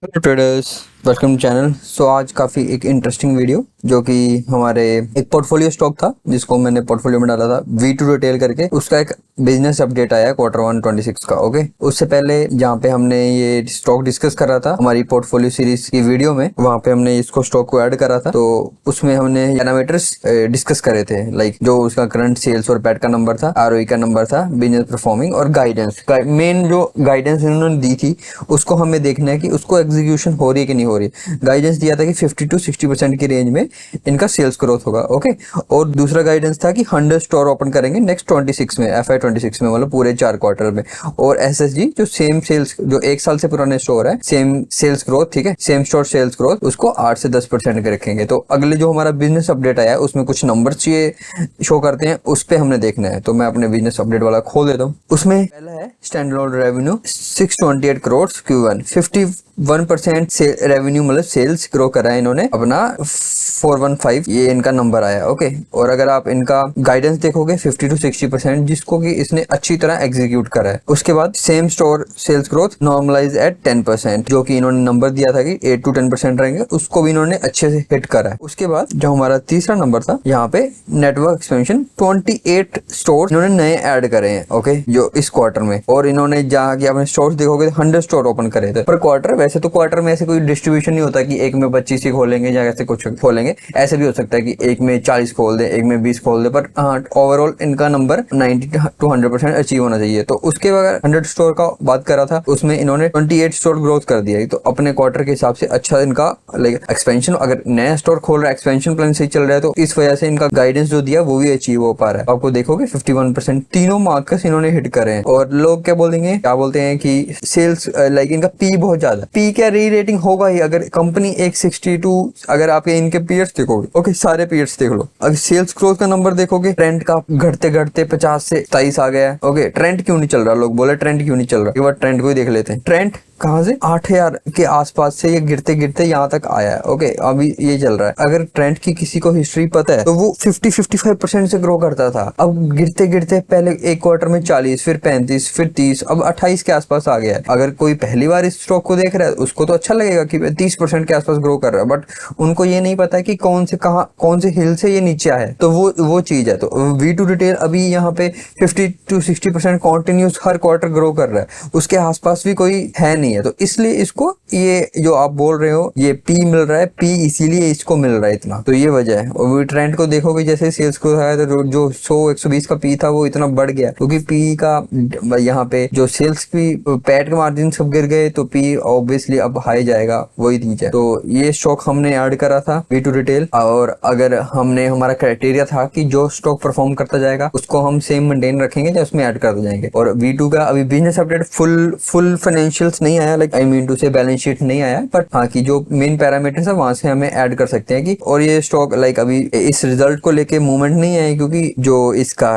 Hello traders, welcome channel. आज काफ़ी एक इंटरेस्टिंग वीडियो जो कि हमारे एक पोर्टफोलियो स्टॉक था जिसको मैंने पोर्टफोलियो में डाला था V2 रिटेल करके। उसका एक बिजनेस अपडेट आया Q1 26 का। ओके, उससे पहले जहाँ पे हमने ये स्टॉक डिस्कस करा था हमारी पोर्टफोलियो सीरीज की वीडियो में, वहाँ पे हमने इसको स्टॉक को ऐड करा था। तो उसमें हमने पैरामीटर्स डिस्कस करे थे, लाइक जो उसका करंट सेल्स और पैट का नंबर था, ROE का नंबर था, बिजनेस परफॉर्मिंग और गाइडेंस। मेन जो गाइडेंस इन्होंने दी थी उसको हमें देखना है कि उसको एग्जीक्यूशन हो रही है कि नहीं हो रही है। गाइडेंस दिया था कि 50 to 60% की रेंज में इनका सेल्स ग्रोथ होगा। ओके, और दूसरा गाइडेंस था कि 100 स्टोर ओपन करेंगे नेक्स्ट 26 में, FY 26 में, मतलब पूरे 4 क्वार्टर में। और SSG जो सेम सेल्स, जो 1 साल से पुराने स्टोर है, सेम सेल्स ग्रोथ, ठीक है, सेम स्टोर सेल्स ग्रोथ, उसको 8 से 10% के रखेंगे। तो अगले जो हमारा बिजनेस अपडेट आया है उसमें कुछ नंबर चाहिए शो करते हैं, उस पे हमने देखना है। तो मैं अपने बिजनेस अपडेट वाला खोल देता हूँ। उसमें पहला है stand alone revenue 628 crore Q1, 51% से रेवेन्यू मतलब सेल्स ग्रो करा है इन्होंने अपना 415, ये इनका नंबर आया। ओके, और अगर आप इनका गाइडेंस देखोगे 50 to 60%, जिसको कि इसने अच्छी तरह एग्जीक्यूट करा है। उसके बाद same store sales growth normalize at 10%, जो कि इन्होंने नंबर दिया था कि 8 to 10% रहेंगे, उसको भी इन्होंने अच्छे से हिट करा है। उसके बाद जो हमारा तीसरा नंबर था, यहाँ पे नेटवर्क एक्सपेंशन 28 स्टोर इन्होंने नए ऐड करे हैं। ओके, जो इस क्वार्टर में, और इन्होंने जहाँ की अपने स्टोर देखोगे 100 स्टोर ओपन करे थे पर क्वार्टर। वैसे तो क्वार्टर में ऐसे कोई डिस्ट्रीब्यूशन नहीं होता कि एक में 25 ही खोलेंगे या ऐसे कुछ खोलेंगे। ऐसे भी हो सकता है कि एक में 40 खोल दे, एक में 20 खोल दे, पर हाँ, ओवरऑल इनका नंबर 90 to 100% अचीव होना चाहिए। तो उसके बाद 100 स्टोर का बात करा था, उसमें इन्होंने 28 स्टोर ग्रोथ कर दिया है। तो अपने क्वार्टर के हिसाब से अच्छा इनका लाइक एक्सपेंशन, अगर नया स्टोर खोल रहा है, एक्सपेंशन प्लान सही चल रहा है, तो इस वजह से इनका गाइडेंस जो दिया वो भी अचीव हो पा रहा है। आपको देखोगे 51% तीनों मार्कस इन्होंने हिट करे हैं। और लोग क्या बोलेंगे, क्या बोलते हैं कि सेल्स लाइक इनका पी बहुत ज्यादा, पी क्या री रेटिंग होगा ही। अगर कंपनी एक 62, अगर आपके इनके पीयर्स देखोगे, ओके, सारे पीयर्स देख लो, अगर सेल्स ग्रोथ का नंबर देखोगे, ट्रेंड का घटते घटते 50 से 27 आ गया है। ओके, ट्रेंड क्यों नहीं चल रहा, लोग बोले ट्रेंड क्यों नहीं चल रहा, एक बार ट्रेंड को ही देख लेते हैं। ट्रेंड कहां से 8000 के आसपास से ये गिरते गिरते यहाँ तक आया है। ओके, अभी ये चल रहा है। अगर ट्रेंड की किसी को हिस्ट्री पता है तो वो 50-55% से ग्रो करता था। अब गिरते गिरते पहले एक क्वार्टर में 40, फिर 35, फिर 30, अब 28 के आसपास आ गया है। अगर कोई पहली बार इस स्टॉक को देख रहा है उसको तो अच्छा लगेगा कि 30% के आसपास ग्रो कर रहा है, बट उनको ये नहीं पता कि कौन से हिल से ये नीचे आया है। तो वो चीज है। तो V2 रिटेल अभी यहाँ पे 50 to 60% continuous her quarter grow कर रहा है, उसके आसपास भी कोई है नहीं है। तो इसलिए इसको, ये जो आप बोल रहे हो, ये पी मिल रहा है, पी इसीलिए इसको मिल रहा है इतना, तो ये वजह है। और वो ट्रेंड को देखोगे, जैसे सेल्स को है तो जो 100-120 का पी था वो इतना बढ़ गया क्योंकि पी का यहाँ पे जो सेल्स की पैट के मार्जिन सब गिर गए, तो पी ऑब्वियसली अब हाई जाएगा, वही चीज है। तो ये स्टॉक हमने ऐड करा था V2 रिटेल। और अगर हमने, हमारा क्राइटेरिया था कि जो स्टॉक परफॉर्म करता जाएगा उसको हम सेम मेंटेन रखेंगे या उसमें ऐड करते जाएंगे। और V2 का अभी बिजनेस अपडेट फुल फाइनेंशियल्स नहीं आया, लाइक आई मीन टू से बैलेंस शीट नहीं आया, बट हाँ की जो मेन पैरामीटर्स है वहां से हमें ऐड कर सकते हैं कि। और ये स्टॉक लाइक अभी इस रिजल्ट को लेके मूवमेंट नहीं है क्योंकि जो इसका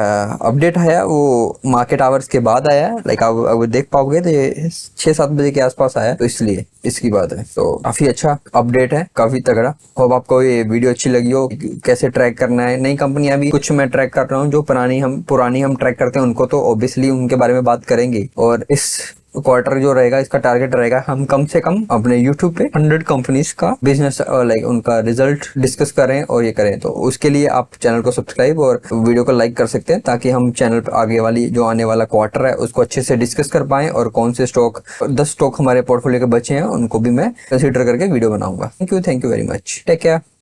अपडेट आया वो मार्केट आवर्स के बाद आया, लाइक आप देख पाओगे तो ये 6-7 बजे के आसपास आया, तो इसलिए इसकी बात है। तो काफी अच्छा अपडेट है, काफी तगड़ा। होप आपको ये वीडियो अच्छी लगी हो, कैसे ट्रैक करना है नई कंपनियां भी। कुछ मैं ट्रैक कर रहा हूँ, जो पुरानी हम ट्रैक करते हैं उनको तो ऑब्वियसली उनके बारे में बात करेंगे। और इस क्वार्टर जो रहेगा, इसका टारगेट रहेगा हम कम से कम अपने यूट्यूब पे 100 कंपनीज का बिजनेस लाइक उनका रिजल्ट डिस्कस करें और ये करें। तो उसके लिए आप चैनल को सब्सक्राइब और वीडियो को लाइक कर सकते हैं, ताकि हम चैनल पर आगे वाली जो आने वाला क्वार्टर है उसको अच्छे से डिस्कस कर पाएं, और कौन से स्टॉक, 10 स्टॉक हमारे पोर्टफोलियो के बचे हैं उनको भी मैं कंसिडर करके वीडियो बनाऊंगा। Thank you very much, take care.